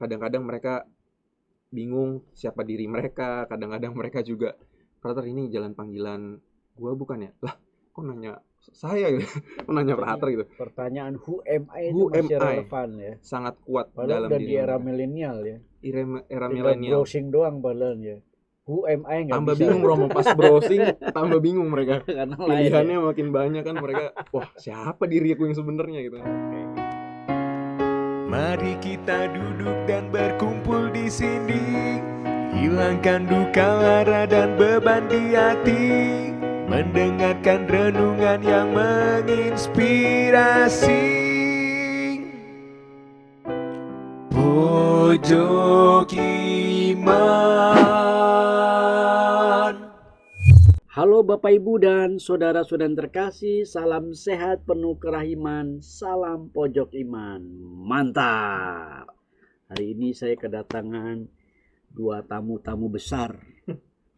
kadang-kadang mereka bingung siapa diri mereka, kadang-kadang mereka juga, "Frater, ini jalan panggilan gua bukan ya?" Lah, kok nanya saya gitu? Kok nanya Jadi Frater gitu? pertanyaan who am I itu Who am masih I? relevan ya. Sangat kuat Padahal dalam udah di diri era mereka. milenial ya. Era Tinggal milenial. browsing doang padahal ya. Who am I nggak Tambah bisa. bingung Romo, pas browsing tambah bingung mereka. Karena lain Pilihannya ya. makin banyak kan, mereka, wah siapa diriku yang sebenarnya gitu. Mari kita duduk dan berkumpul di sini, hilangkan duka lara dan beban di hati, mendengarkan renungan yang menginspirasi. Pojok Iman. Halo Bapak Ibu dan saudara-saudara terkasih, salam sehat penuh kerahiman, salam pojok iman, mantap. Hari ini saya kedatangan dua tamu-tamu besar,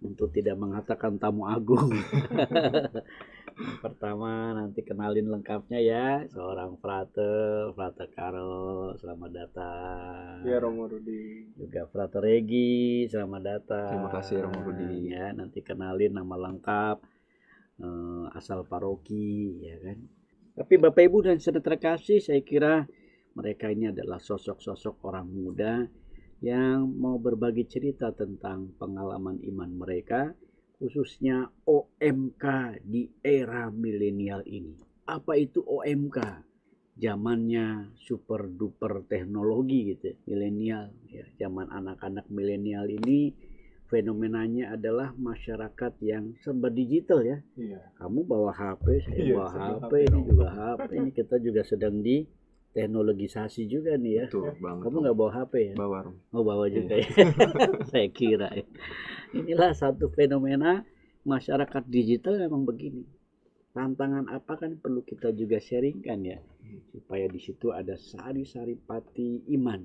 untuk tidak mengatakan tamu agung. Pertama nanti kenalin lengkapnya ya, seorang Frater Karol, selamat datang. Ya Romo Rudi. Juga Frater Regi, selamat datang. Terima kasih Romo Rudi. Ya, nanti kenalin nama lengkap, asal paroki, ya kan. Tapi Bapak Ibu dan saudara terkasih, saya kira mereka ini adalah sosok-sosok orang muda yang mau berbagi cerita tentang pengalaman iman mereka, khususnya OMK di era milenial ini. Apa itu OMK? Zamannya super duper teknologi gitu, milenial ya. Zaman anak-anak milenial ini fenomenanya adalah masyarakat yang serba digital ya. Iya. Kamu bawa HP, saya bawa HP, ini juga HP, ini kita juga sedang di teknologisasi juga nih ya. Betul banget. Kamu nggak bawa HP ya? Bawa Romo. Oh bawa juga ya. Saya kira ya. Inilah satu fenomena masyarakat digital memang begini. Tantangan apa kan perlu kita juga sharingkan ya, supaya di situ ada sari-sari pati iman.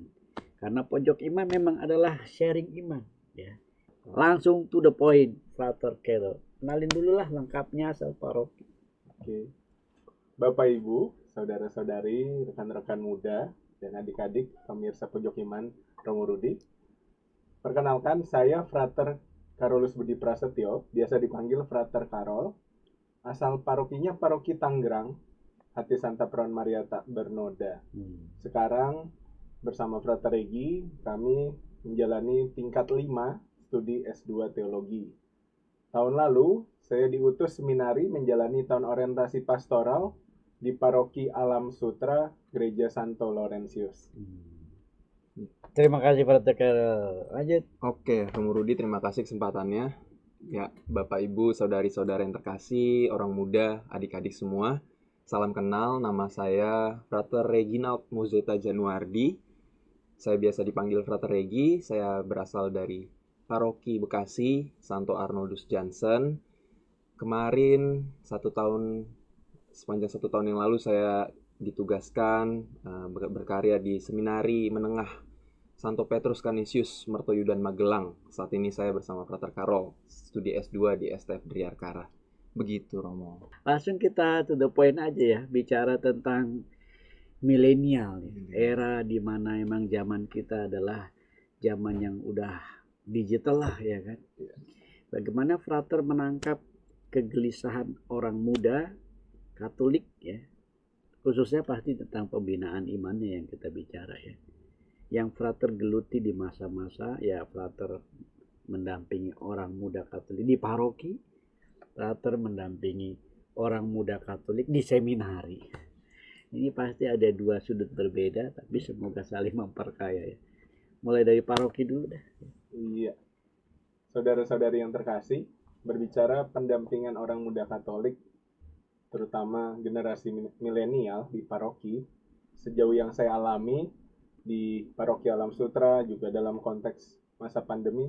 Karena pojok iman memang adalah sharing iman ya. Langsung to the point, Frater Carol. Kenalin dulu lah lengkapnya asal paroki. Oke. Bapak Ibu, saudara-saudari, rekan-rekan muda, dan adik-adik pemirsa Pojok Iman Romo Rudi. Perkenalkan, saya Frater Carolus Budi Prasetyo, biasa dipanggil Frater Karol. Asal parokinya Paroki Tanggerang, Hati Santa Perawan Maria Tak Bernoda. Sekarang bersama Frater Regi, kami menjalani tingkat 5 studi S2 Teologi. Tahun lalu, saya diutus seminari menjalani tahun orientasi pastoral di Paroki Alam Sutra, Gereja Santo Laurentius. Terima kasih Frater Carol. Lanjut. Oke, Romo Rudi, terima kasih kesempatannya. Ya, Bapak Ibu, saudari-saudara yang terkasih, orang muda, adik-adik semua. Salam kenal, nama saya Frater Reginald Muzeta Januardi. Saya biasa dipanggil Frater Regi. Saya berasal dari Paroki Bekasi, Santo Arnoldus Jansen. Kemarin sepanjang 1 tahun yang lalu saya ditugaskan berkarya di seminari menengah Santo Petrus Canisius Mertoyudan Magelang. Saat ini saya bersama Frater Karol, studi S2 di STF Driarkara. Begitu Romo. Langsung kita to the point aja ya, bicara tentang milenial, era di mana emang zaman kita adalah zaman yang udah digital lah ya kan. Bagaimana Frater menangkap kegelisahan orang muda Katolik ya, khususnya pasti tentang pembinaan imannya yang kita bicara ya, yang Frater geluti di masa-masa ya. Frater mendampingi orang muda Katolik di paroki, Frater mendampingi orang muda Katolik di seminari. Ini pasti ada dua sudut berbeda, tapi semoga saling memperkaya ya. Mulai dari paroki dulu deh. Iya. Saudara-saudari yang terkasih, berbicara pendampingan orang muda Katolik, terutama generasi milenial di paroki, sejauh yang saya alami di Paroki Alam Sutra, juga dalam konteks masa pandemi,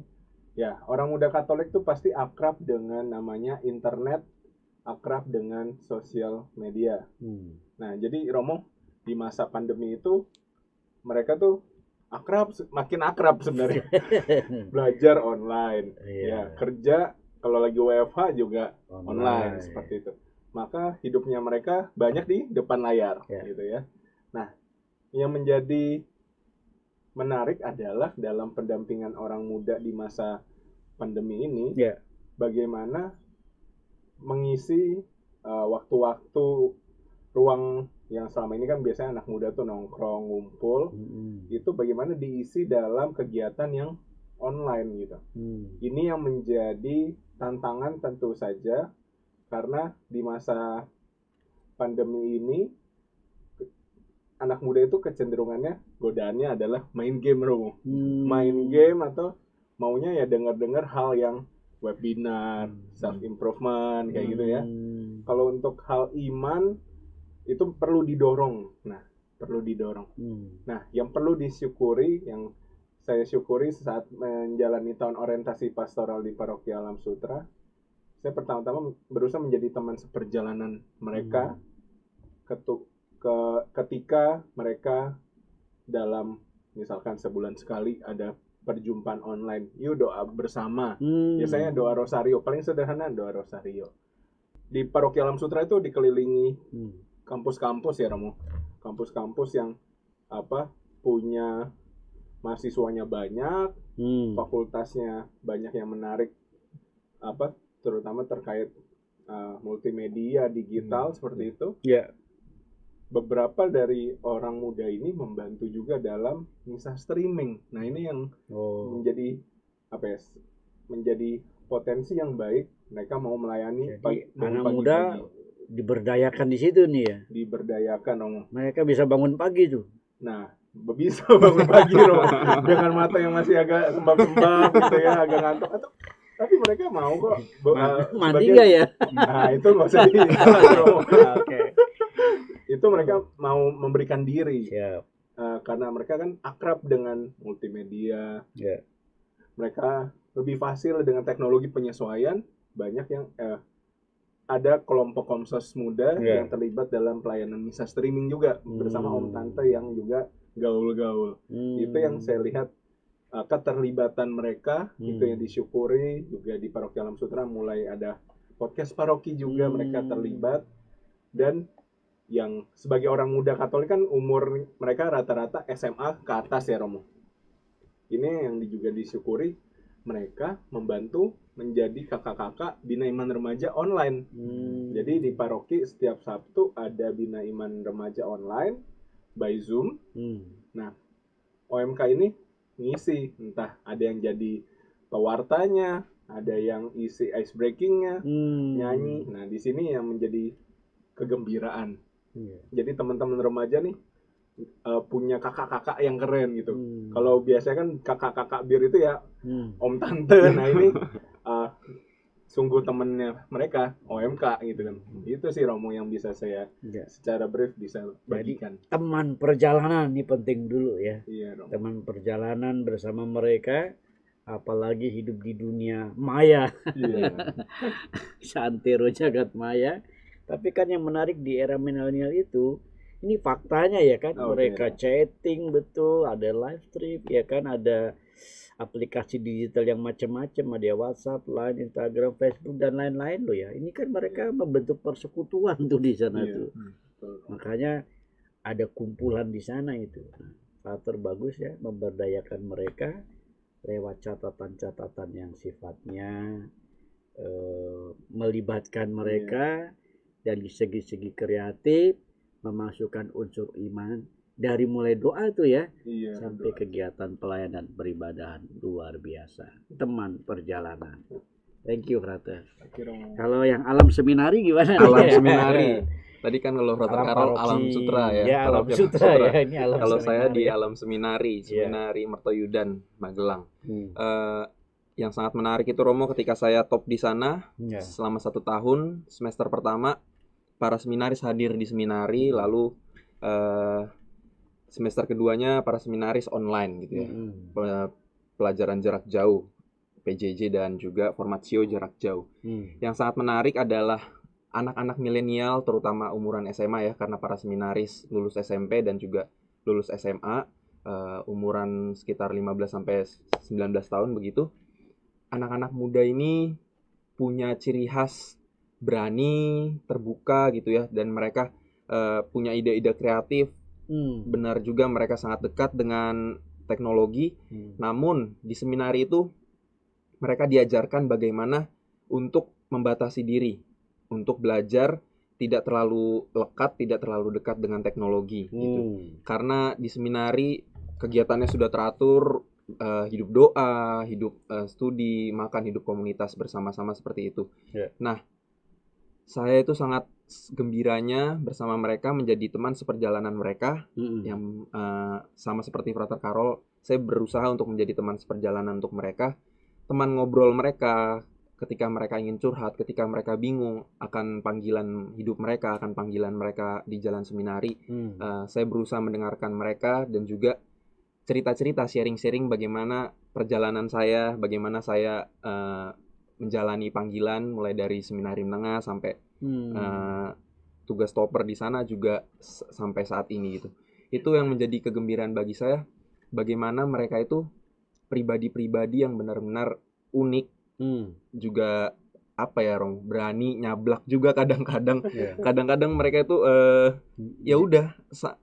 ya orang muda Katolik tuh pasti akrab dengan namanya internet, akrab dengan sosial media. Nah, jadi Romo, di masa pandemi itu mereka tuh makin akrab sebenarnya. Belajar online, ya kerja kalau lagi WFH juga online seperti itu. Maka hidupnya mereka banyak di depan layar, gitu ya. Nah, yang menjadi menarik adalah dalam pendampingan orang muda di masa pandemi ini, Ya. bagaimana mengisi waktu-waktu ruang yang selama ini kan biasanya anak muda tuh nongkrong, ngumpul, itu bagaimana diisi dalam kegiatan yang online gitu. Ini yang menjadi tantangan tentu saja, karena di masa pandemi ini anak muda itu kecenderungannya, godaannya adalah main game, Romo. Main game atau maunya ya dengar-dengar hal yang webinar, self improvement kayak gitu ya. Kalau untuk hal iman itu perlu didorong. Nah, yang perlu disyukuri, yang saya syukuri saat menjalani tahun orientasi pastoral di Paroki Alam Sutra, saya pertama-tama berusaha menjadi teman seperjalanan mereka ketika mereka dalam misalkan sebulan sekali ada perjumpaan online, yuk doa bersama. Biasanya doa rosario, paling sederhana doa rosario. Di Paroki Alam Sutra itu dikelilingi kampus-kampus ya, Romo. Kampus-kampus yang punya mahasiswanya banyak, fakultasnya banyak yang menarik, terutama terkait multimedia digital seperti itu. Ya. Beberapa dari orang muda ini membantu juga dalam misa streaming. Nah, ini yang menjadi menjadi potensi yang baik. Mereka mau melayani anak muda diberdayakan di situ nih ya. Diberdayakan, Om. Mereka bisa bangun pagi tuh. Nah, bisa bangun pagi, Om. Dengan mata yang masih agak sembab-sembab gitu ya, agak ngantuk. Tapi mereka mau kok. Mandi nggak ya? Nah, itu nggak usah dibahas, Om. Oke. Itu mereka mau memberikan diri. Siap. Karena mereka kan akrab dengan multimedia. Yeah. Mereka lebih fasil dengan teknologi penyesuaian. Banyak yang ada kelompok komsos muda yang terlibat dalam pelayanan misa streaming juga bersama om tante yang juga gaul-gaul. Itu yang saya lihat keterlibatan mereka, itu yang disyukuri. Juga di Paroki Alam Sutra mulai ada podcast paroki juga mereka terlibat. Dan yang sebagai orang muda Katolik kan umur mereka rata-rata SMA ke atas ya, Romo. Ini yang juga disyukuri, mereka membantu menjadi kakak-kakak Bina Iman Remaja online. Jadi di paroki setiap Sabtu ada Bina Iman Remaja online by Zoom. Nah, OMK ini ngisi, entah ada yang jadi pewartanya, ada yang isi ice breakingnya, nyanyi. Nah, di sini yang menjadi kegembiraan. Jadi teman-teman remaja nih punya kakak-kakak yang keren gitu. Kalau biasanya kan kakak-kakak bir itu ya om tante. Nah, ini sungguh temennya mereka OMK gitu kan. Itu sih, Romo, yang bisa saya secara brief bisa bagikan. Jadi, teman perjalanan ini penting dulu ya. Iya, Romo. Teman perjalanan bersama mereka, apalagi hidup di dunia maya. Santero jagat maya. Tapi kan yang menarik di era milenial itu, ini faktanya ya kan, mereka chatting betul, ada live stream ya kan, ada aplikasi digital yang macam-macam, ada WhatsApp, Line, Instagram, Facebook dan lain-lain loh ya. Ini kan mereka membentuk persekutuan tuh di sana tuh. Makanya ada kumpulan di sana itu. Frater bagus ya, memberdayakan mereka lewat catatan-catatan yang sifatnya melibatkan mereka dari segi-segi kreatif, memasukkan unsur iman dari mulai doa tuh ya, sampai kegiatan pelayanan peribadahan luar biasa. Teman perjalanan. Thank you, Frater. Kalau yang alam seminari gimana? Alam seminari. Tadi kan kalau Frater Karol Alam Sutra ya. Ya, Alam Sutra ya. Ini alam kalau seminari, saya di Alam Seminari, Seminari Mertoyudan, Magelang. Yang sangat menarik itu, Romo, ketika saya top di sana selama 1 tahun, semester pertama para seminaris hadir di seminari, lalu semester keduanya para seminaris online gitu ya. Pelajaran jarak jauh, PJJ dan juga formatio jarak jauh. Yang sangat menarik adalah anak-anak milenial, terutama umuran SMA ya, karena para seminaris lulus SMP dan juga lulus SMA, umuran sekitar 15 sampai 19 tahun begitu. Anak-anak muda ini punya ciri khas berani, terbuka gitu ya, dan mereka punya ide-ide kreatif. Benar juga mereka sangat dekat dengan teknologi, namun di seminari itu mereka diajarkan bagaimana untuk membatasi diri, untuk belajar tidak terlalu lekat, tidak terlalu dekat dengan teknologi gitu. Karena di seminari kegiatannya sudah teratur, hidup doa, hidup studi, makan, hidup komunitas bersama-sama seperti itu. Nah, saya itu sangat gembiranya bersama mereka menjadi teman seperjalanan mereka yang sama seperti Frater Karol. Saya berusaha untuk menjadi teman seperjalanan untuk mereka, teman ngobrol mereka ketika mereka ingin curhat, ketika mereka bingung akan panggilan hidup mereka, akan panggilan mereka di jalan seminari. Saya berusaha mendengarkan mereka dan juga cerita-cerita, sharing-sharing bagaimana perjalanan saya, bagaimana saya menjalani panggilan mulai dari seminari menengah sampai tugas topper di sana juga sampai saat ini gitu. Itu yang menjadi kegembiraan bagi saya, bagaimana mereka itu pribadi-pribadi yang benar-benar unik, juga apa ya Rong, berani nyablak juga kadang-kadang. Kadang-kadang mereka itu ya udah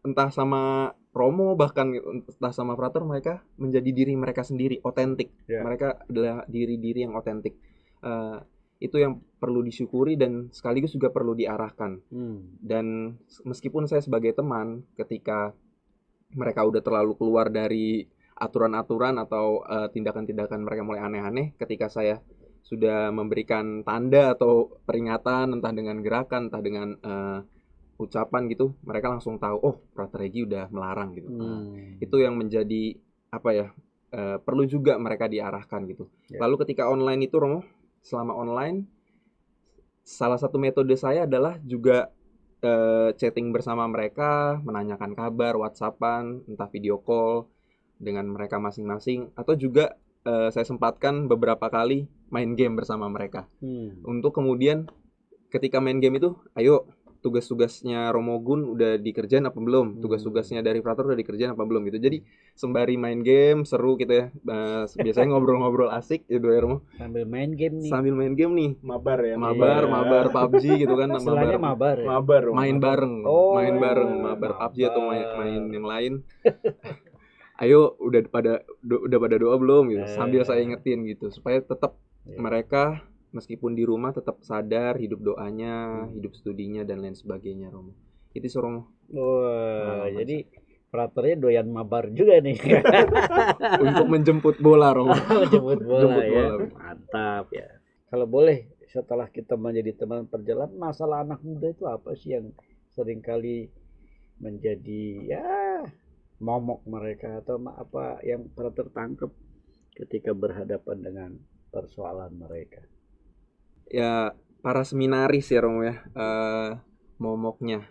entah sama Romo bahkan entah sama Frater, mereka menjadi diri mereka sendiri, otentik. Mereka adalah diri-diri yang otentik. Itu yang perlu disyukuri dan sekaligus juga perlu diarahkan. Dan meskipun saya sebagai teman, ketika mereka udah terlalu keluar dari aturan-aturan atau tindakan-tindakan mereka mulai aneh-aneh, ketika saya sudah memberikan tanda atau peringatan entah dengan gerakan, entah dengan ucapan gitu, mereka langsung tahu, oh Frater Regi udah melarang gitu. Itu yang menjadi apa ya, perlu juga mereka diarahkan gitu. Lalu ketika online itu Romo, selama online salah satu metode saya adalah juga chatting bersama mereka, menanyakan kabar, WhatsAppan, entah video call dengan mereka masing-masing, atau juga saya sempatkan beberapa kali main game bersama mereka. Untuk kemudian ketika main game itu, ayo tugas-tugasnya Romo Gun udah dikerjain apa belum? Tugas-tugasnya dari Frater udah dikerjain apa belum gitu. Jadi sembari main game seru gitu ya. Biasanya ngobrol-ngobrol asik gitu ya Romo. Sambil main game nih. Sambil main game nih. Mabar ya. Mabar PUBG gitu kan. Istilahnya mabar ya? Mabar. Main bareng. Oh, main bareng. Mabar PUBG atau main yang lain. Ayo udah pada doa belum gitu. Sambil saya ingetin gitu supaya tetap mereka meskipun di rumah tetap sadar hidup doanya, hidup studinya dan lain sebagainya Romo. Itu sih Romo. Wah, jadi fraternya doyan mabar juga nih. Untuk menjemput bola Romo. Menjemput bola ya. Bola. Mantap ya. Kalau boleh setelah kita menjadi teman perjalanan, masalah anak muda itu apa sih yang seringkali menjadi ya momok mereka atau apa yang pernah tertangkap ketika berhadapan dengan persoalan mereka? Ya para seminaris ya Romo ya, momoknya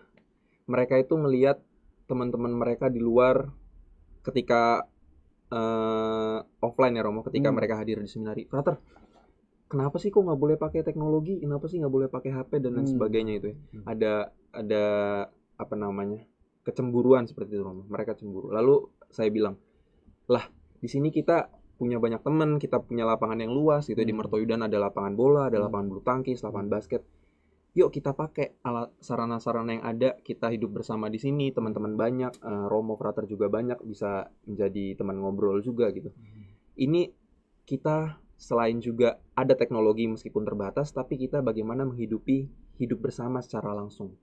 mereka itu melihat teman-teman mereka di luar ketika offline ya Romo, ketika mereka hadir di seminari. Frater, kenapa sih kok nggak boleh pakai teknologi? Kenapa sih nggak boleh pakai HP dan lain sebagainya itu ya? Ada apa namanya, kecemburuan seperti itu Romo. Mereka cemburu. Lalu saya bilang, lah di sini kita punya banyak teman, kita punya lapangan yang luas gitu. Di Mertoyudan ada lapangan bola, ada lapangan bulu tangkis, lapangan basket. Yuk kita pakai alat sarana-sarana yang ada, kita hidup bersama di sini, teman-teman banyak, Romo Frater juga banyak, bisa menjadi teman ngobrol juga gitu. Ini kita selain juga ada teknologi meskipun terbatas, tapi kita bagaimana menghidupi hidup bersama secara langsung.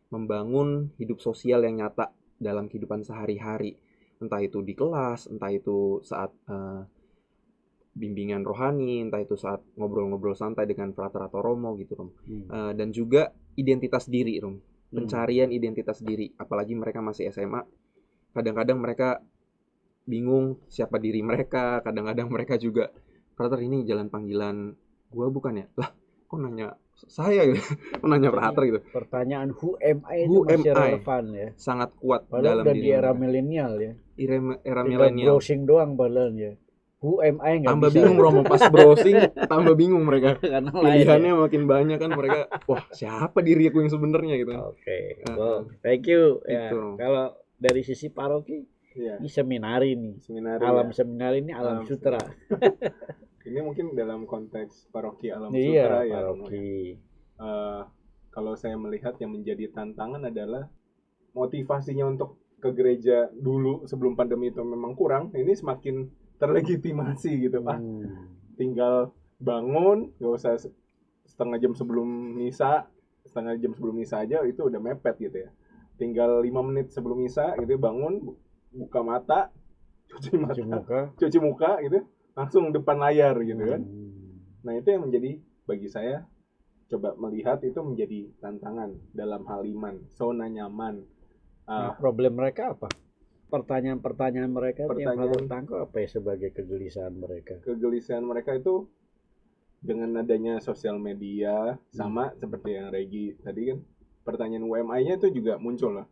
Membangun hidup sosial yang nyata dalam kehidupan sehari-hari. Entah itu di kelas, entah itu saat bimbingan rohani, entah itu saat ngobrol-ngobrol santai dengan Frater atau Romo gitu Rom. Dan juga identitas diri Rom, pencarian identitas diri, apalagi mereka masih SMA. Kadang-kadang mereka bingung siapa diri mereka, kadang-kadang mereka juga, Frater ini jalan panggilan gua bukan ya? Lah kok nanya saya gitu, kok nanya Frater gitu. Pertanyaan who am I itu masih relevan ya. Sangat kuat padahal dalam diri di era milenial ya. Era milenial. Browsing doang padahal ya. Who am I nggak tambah bisa. Bingung Romo pas browsing, tambah bingung mereka. Karena pilihannya ya. Makin banyak kan mereka. Wah siapa diri aku yang sebenarnya gitu. Oke, well, thank you. Ya, kalau dari sisi paroki, ini seminari nih. Alam seminari ini alam sutra. Ini mungkin dalam konteks paroki alam sutra ya. Paroki. Kalau saya melihat yang menjadi tantangan adalah motivasinya untuk ke gereja dulu sebelum pandemi itu memang kurang, ini semakin terlegitimasi gitu. Tinggal bangun, gak usah setengah jam sebelum misa aja itu udah mepet gitu ya. Tinggal 5 menit sebelum misa gitu bangun, buka mata, cuci muka gitu, langsung depan layar gitu kan. Nah itu yang menjadi bagi saya, coba melihat itu menjadi tantangan dalam hal iman, zona nyaman. Problem mereka apa? Pertanyaan mereka yang Father tangkap apa ya sebagai kegelisahan mereka? Kegelisahan mereka itu dengan adanya sosial media, sama seperti yang Regi tadi kan, pertanyaan UMI-nya itu juga muncul lah.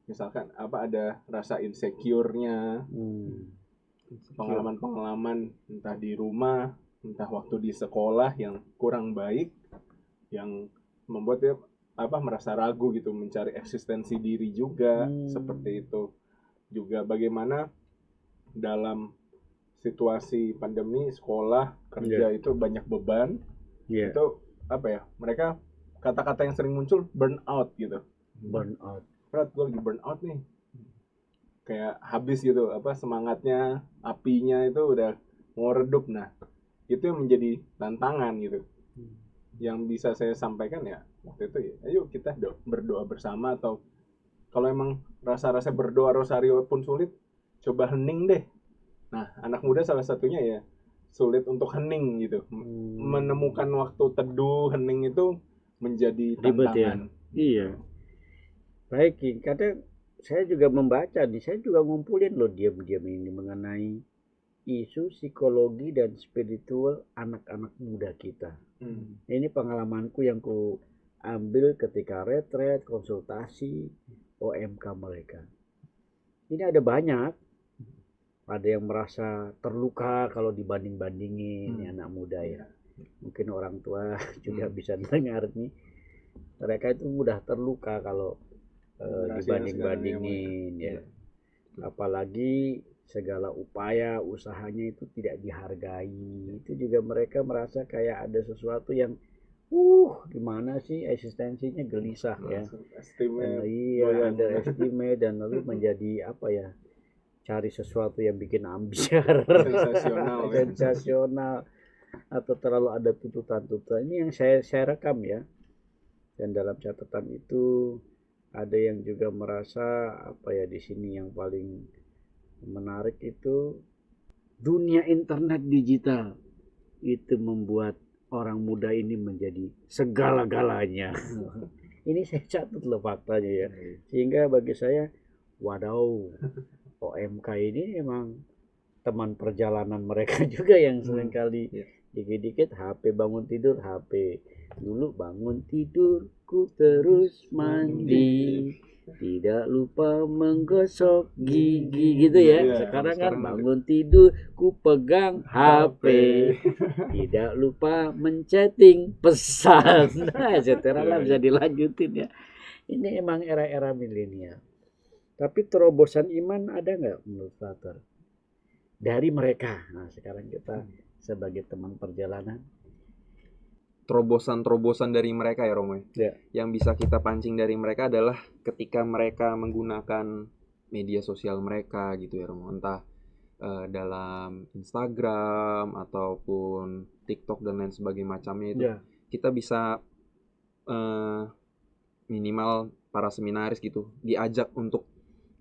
Misalkan apa ada rasa insecure-nya, pengalaman-pengalaman entah di rumah, entah waktu di sekolah yang kurang baik, yang membuat dia merasa ragu gitu, mencari eksistensi diri juga, seperti itu. Juga bagaimana dalam situasi pandemi, sekolah, kerja itu banyak beban. Itu mereka kata-kata yang sering muncul burnout gitu. Burnout. Gue lagi burnout nih. Kayak habis gitu, semangatnya, apinya itu udah mau redup. Nah, itu yang menjadi tantangan gitu. Yang bisa saya sampaikan ya waktu itu ya, ayo kita berdoa bersama, atau kalau emang rasa-rasa berdoa rosario pun sulit, coba hening deh. Nah, anak muda salah satunya ya sulit untuk hening gitu. Menemukan waktu teduh, hening itu menjadi tantangan. Iya. Baik, kadang saya juga membaca nih, saya juga ngumpulin loh diam-diam ini mengenai isu psikologi dan spiritual anak-anak muda kita. Ini pengalamanku yang ku ambil ketika retret, konsultasi, OMK mereka. Ini ada banyak. Ada yang merasa terluka kalau dibanding-bandingin anak muda ya. Mungkin orang tua juga bisa dengar nih. Mereka itu mudah terluka kalau dibanding-bandingin ya. Apalagi segala upaya usahanya itu tidak dihargai. Itu juga mereka merasa kayak ada sesuatu yang gimana sih, eksistensinya gelisah ya. Underestimate dan lalu menjadi cari sesuatu yang bikin ambiar, sensasional, atau terlalu ada tuntutan-tuntutan. Ini yang saya rekam ya. Dan dalam catatan itu ada yang juga merasa di sini yang paling menarik itu dunia internet digital itu membuat orang muda ini menjadi segala-galanya. Ini saya catat loh faktanya ya. Sehingga bagi saya, wadaw, OMK ini emang teman perjalanan mereka juga yang seringkali dikit-dikit HP, bangun tidur HP. Dulu bangun tidur ku terus mandi, tidak lupa menggosok gigi gitu ya. Sekarang kan bangun tidur ku pegang HP, tidak lupa menchatting pesan. Setelah bisa dilanjutin ya. Ini emang era-era milenial. Tapi terobosan iman ada nggak menurut Father dari mereka? Nah sekarang kita sebagai teman perjalanan. Terobosan dari mereka ya Romo. Yang bisa kita pancing dari mereka adalah ketika mereka menggunakan media sosial mereka gitu ya Romo. Entah dalam Instagram ataupun TikTok dan lain sebagainya macamnya itu. Kita bisa minimal para seminaris gitu diajak untuk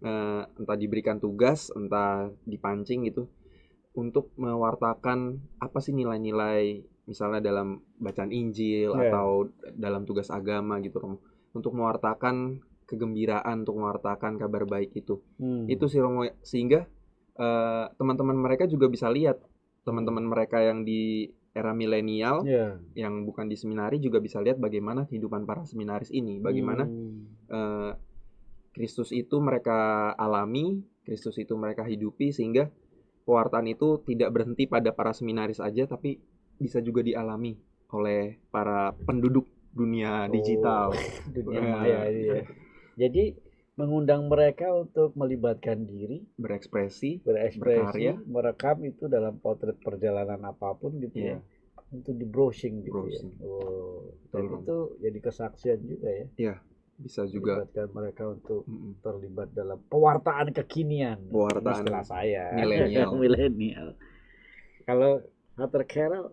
entah diberikan tugas, entah dipancing gitu untuk mewartakan apa sih nilai-nilai misalnya dalam bacaan Injil atau dalam tugas agama gitu Romo, untuk mewartakan kegembiraan, untuk mewartakan kabar baik itu. Itu sih Romo, sehingga teman-teman mereka juga bisa lihat, teman-teman mereka yang di era milenial yang bukan di seminari juga bisa lihat bagaimana kehidupan para seminaris ini, bagaimana Kristus itu mereka alami, Kristus itu mereka hidupi, sehingga pewartaan itu tidak berhenti pada para seminaris aja, tapi bisa juga dialami oleh para penduduk dunia digital. Dunia maya ini ya. Jadi mengundang mereka untuk melibatkan diri, berekspresi, berkarya, merekam itu dalam potret perjalanan apapun gitu ya. Untuk di browsing gitu ya. Dan itu jadi kesaksian juga ya. Bisa juga melibatkan mereka untuk mm, terlibat dalam pewartaan kekinian. Pewartaan Ini istilah saya. milenial. Milenial. Kalau Frater Carol,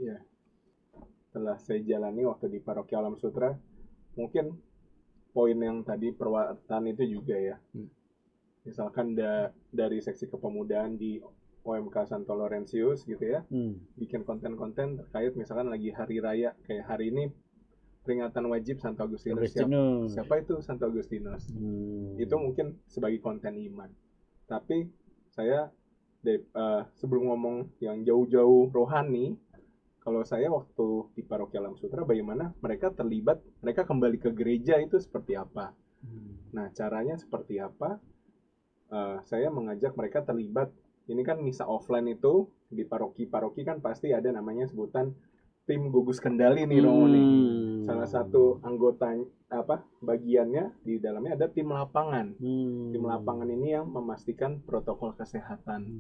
Iya. Setelah saya jalani waktu di Paroki Alam Sutra, mungkin poin yang tadi perwataan itu juga ya. Misalkan dari seksi kepemudaan di OMK Santo Laurentius gitu ya, bikin konten-konten terkait misalkan lagi hari raya, kayak hari ini peringatan wajib Santo Agustinus. Siapa itu Santo Agustinus? Itu mungkin sebagai konten iman. Tapi saya sebelum ngomong yang jauh-jauh rohani, kalau saya waktu di Paroki Alam Sutra, bagaimana mereka terlibat, mereka kembali ke gereja itu seperti apa? Nah, caranya seperti apa? Saya mengajak mereka terlibat. Ini kan misa offline itu di paroki-paroki kan pasti ada namanya sebutan tim gugus kendali nih Romo nih. Salah satu anggota bagiannya di dalamnya ada tim lapangan. Tim lapangan ini yang memastikan protokol kesehatan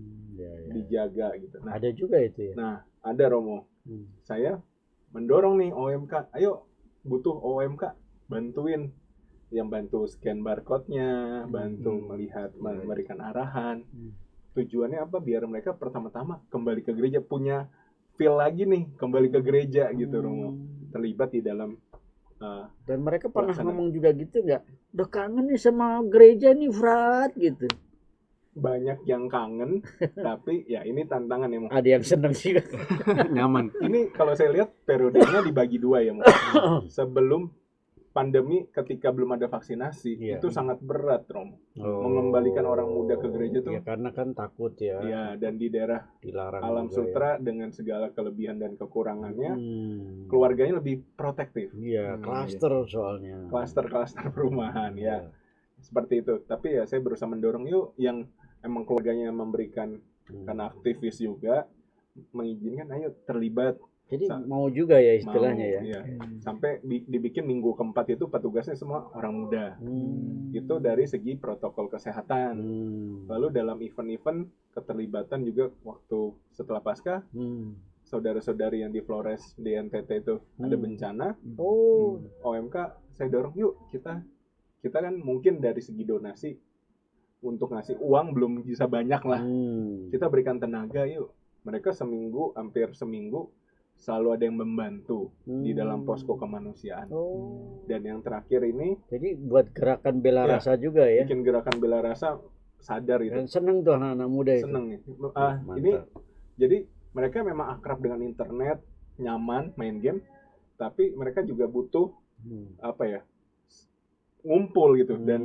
dijaga gitu. Nah, ada juga itu ya. Nah, ada Romo. Saya mendorong nih OMK, ayo butuh OMK bantuin, yang bantu scan barcode-nya, bantu melihat, memberikan arahan. Tujuannya apa? Biar mereka pertama-tama kembali ke gereja, punya feel lagi nih, kembali ke gereja gitu Romo. Terlibat di dalam dan mereka pernah pelaksanaan. ngomong juga gitu nggak? Udah kangen nih sama gereja nih Frat gitu. Banyak yang kangen, tapi ya ini tantangan ya Mo. Ada yang seneng sih. nyaman. Ini kalau saya lihat periodenya dibagi dua ya Mo. Sebelum pandemi, ketika belum ada vaksinasi, Iya. itu sangat berat Romo. Mengembalikan orang muda ke gereja tuh. Ya, karena kan takut ya. Ya, dan di daerah Dilarang Alam juga Sutra dengan segala kelebihan dan kekurangannya, ya. keluarganya lebih protektif. Iya, klaster soalnya. Klaster-klaster perumahan ya. Seperti itu. Tapi ya saya berusaha mendorong yuk yang emang keluarganya memberikan, karena aktivis juga, mengizinkan ayo terlibat. Jadi mau juga ya istilahnya Mau, ya. iya. Sampai dibikin minggu keempat itu petugasnya semua orang muda. Itu dari segi protokol kesehatan. Lalu dalam event-event keterlibatan juga waktu setelah Paskah, saudara-saudari yang di Flores di NTT itu ada bencana. OMK saya dorong yuk kita kan mungkin dari segi donasi untuk ngasih uang belum bisa banyak lah. Kita berikan tenaga yuk. Mereka hampir seminggu selalu ada yang membantu di dalam posko kemanusiaan. Dan yang terakhir ini, jadi buat gerakan bela Ya, rasa juga ya. bikin gerakan bela rasa sadar gitu. Dan seneng tuh anak-anak muda itu. Seneng nih. Mantap. Ini jadi mereka memang akrab dengan internet, nyaman main game, tapi mereka juga butuh ngumpul gitu. Dan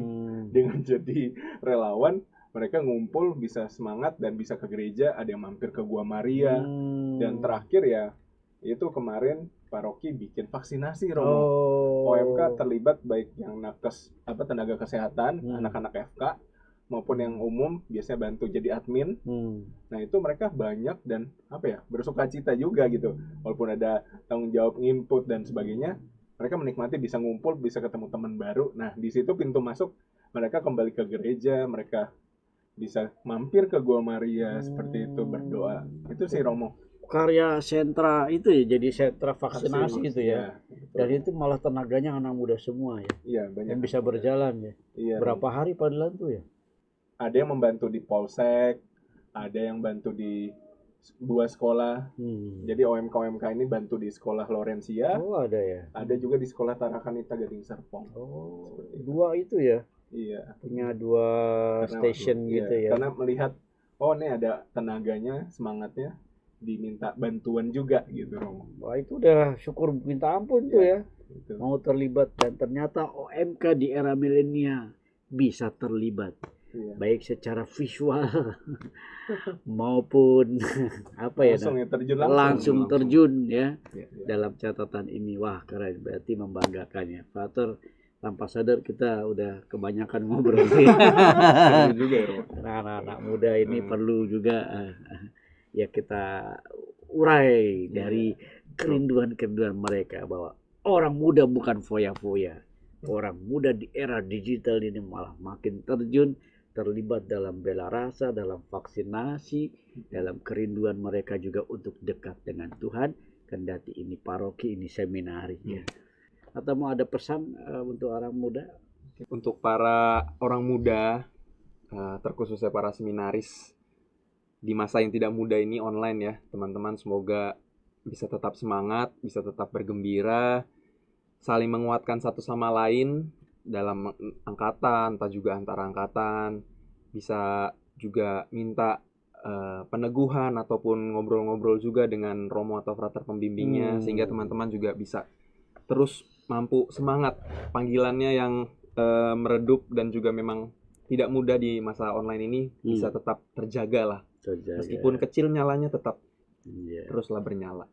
dengan jadi relawan, mereka ngumpul bisa semangat dan bisa ke gereja, ada yang mampir ke Gua Maria. Dan terakhir ya itu kemarin paroki bikin vaksinasi Romo. OMK terlibat baik yang nakes tenaga kesehatan, anak-anak FK maupun yang umum biasanya bantu jadi admin. Nah, itu mereka banyak dan bersukacita juga gitu. Walaupun ada tanggung jawab input dan sebagainya, mereka menikmati bisa ngumpul, bisa ketemu teman baru. Nah, di situ pintu masuk mereka kembali ke gereja, mereka bisa mampir ke Gua Maria seperti itu berdoa. Itu sih Romo. Karya sentra itu ya, jadi sentra vaksinasi itu ya. Dan itu malah tenaganya anak muda semua ya. Iya, banyak yang bisa berjalan ya. Iya. Berapa hari padahal tuh ya? Ada yang membantu di Polsek, ada yang bantu di 2 sekolah. Jadi OMK ini bantu di sekolah Laurencia. Ada ya. Ada juga di sekolah Tarakanita Gading Serpong. Seperti 2 itu ya. Iya. Punya 2 station gitu ya. Karena melihat ini ada tenaganya, semangatnya, diminta bantuan juga gitu Romo. Wah, itu udah syukur minta ampun tuh ya. Gitu. Mau terlibat, dan ternyata OMK di era milenial bisa terlibat. Baik secara visual maupun langsung terjun ya. Dalam catatan ini. Wah, keren, berarti membanggakan ya. Frater, tanpa sadar kita udah kebanyakan ngobrol. juga ya, anak-anak muda ini perlu juga ya kita urai dari kerinduan-kerinduan mereka bahwa orang muda bukan foya-foya. Orang muda di era digital ini malah makin terlibat dalam bela rasa, dalam vaksinasi, dalam kerinduan mereka juga untuk dekat dengan Tuhan. Kendati ini paroki, ini seminari ya. Atau mau ada pesan untuk orang muda? Untuk para orang muda, terkhususnya para seminaris di masa yang tidak mudah ini online ya, teman-teman, semoga bisa tetap semangat, bisa tetap bergembira, saling menguatkan satu sama lain dalam angkatan, entah juga antara angkatan, bisa juga minta peneguhan ataupun ngobrol-ngobrol juga dengan romo atau frater pembimbingnya, sehingga teman-teman juga bisa terus mampu semangat panggilannya yang meredup dan juga memang tidak mudah di masa online ini, bisa tetap terjaga lah. Meskipun kecil nyalanya tetap teruslah bernyala.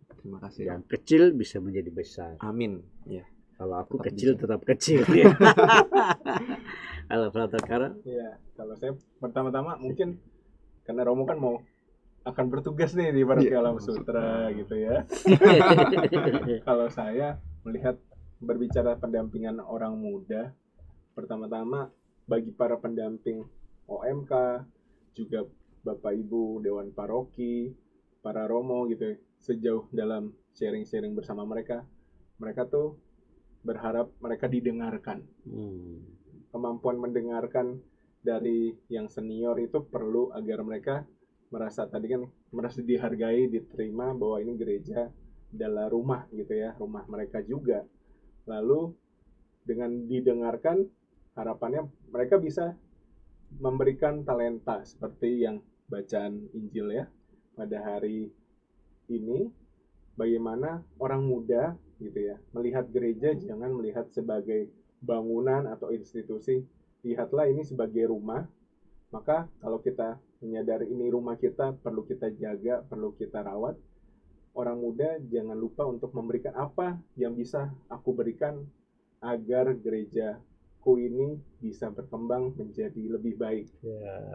Terima kasih. Yang kecil bisa menjadi besar. Amin. Ya. Kalau aku Tetap kecil bisa. tetap kecil. Kalau Frater Kara? Iya, kalau saya pertama-tama mungkin karena Romo kan mau akan bertugas nih di Paroki Alam Sutra gitu ya. Kalau saya melihat berbicara pendampingan orang muda, pertama-tama bagi para pendamping OMK, juga Bapak Ibu Dewan Paroki, para Romo gitu, sejauh dalam sharing-sharing bersama mereka tuh berharap mereka didengarkan. Kemampuan mendengarkan dari yang senior itu perlu agar mereka merasa dihargai, diterima bahwa ini gereja adalah rumah gitu ya, rumah mereka juga. Lalu dengan didengarkan, harapannya mereka bisa memberikan talenta seperti yang bacaan Injil ya pada hari ini, bagaimana orang muda gitu ya melihat gereja jangan melihat sebagai bangunan atau institusi, lihatlah ini sebagai rumah. Maka kalau kita menyadari ini rumah kita, perlu kita jaga, perlu kita rawat. Orang muda jangan lupa untuk memberikan apa yang bisa aku berikan agar gerejaku ini bisa berkembang menjadi lebih baik.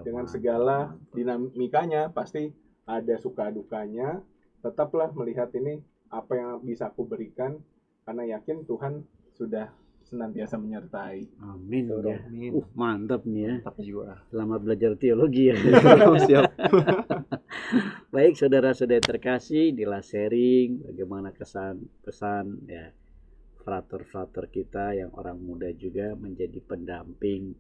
Dengan segala dinamikanya, pasti ada suka dukanya, tetaplah melihat ini apa yang bisa aku berikan, karena yakin Tuhan sudah senantiasa menyertai. Amin ya. Amin. Mantap nih ya. Mantap jiwa. Selamat belajar teologi ya. Siap. Baik saudara-saudara terkasih, inilah sharing bagaimana kesan pesan ya frater-frater kita yang orang muda juga menjadi pendamping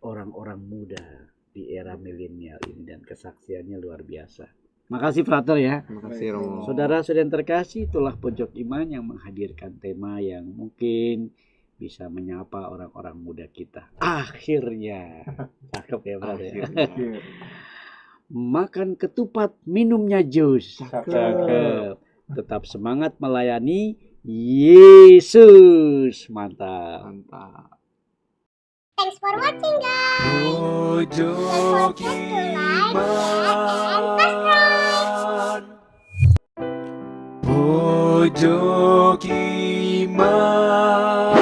orang-orang muda di era milenial ini, dan kesaksiannya luar biasa. Makasih frater ya. Terima kasih Romo. Saudara-saudara terkasih, itulah Pojok Iman yang menghadirkan tema yang mungkin bisa menyapa orang-orang muda kita. Akhirnya. Cakep ya frater. Akhirnya. Makan ketupat, minumnya jus. Cakep. Tetap semangat melayani Yesus. Mantap. Mantap. Thanks for watching guys. Pojok Iman. Pojok Iman.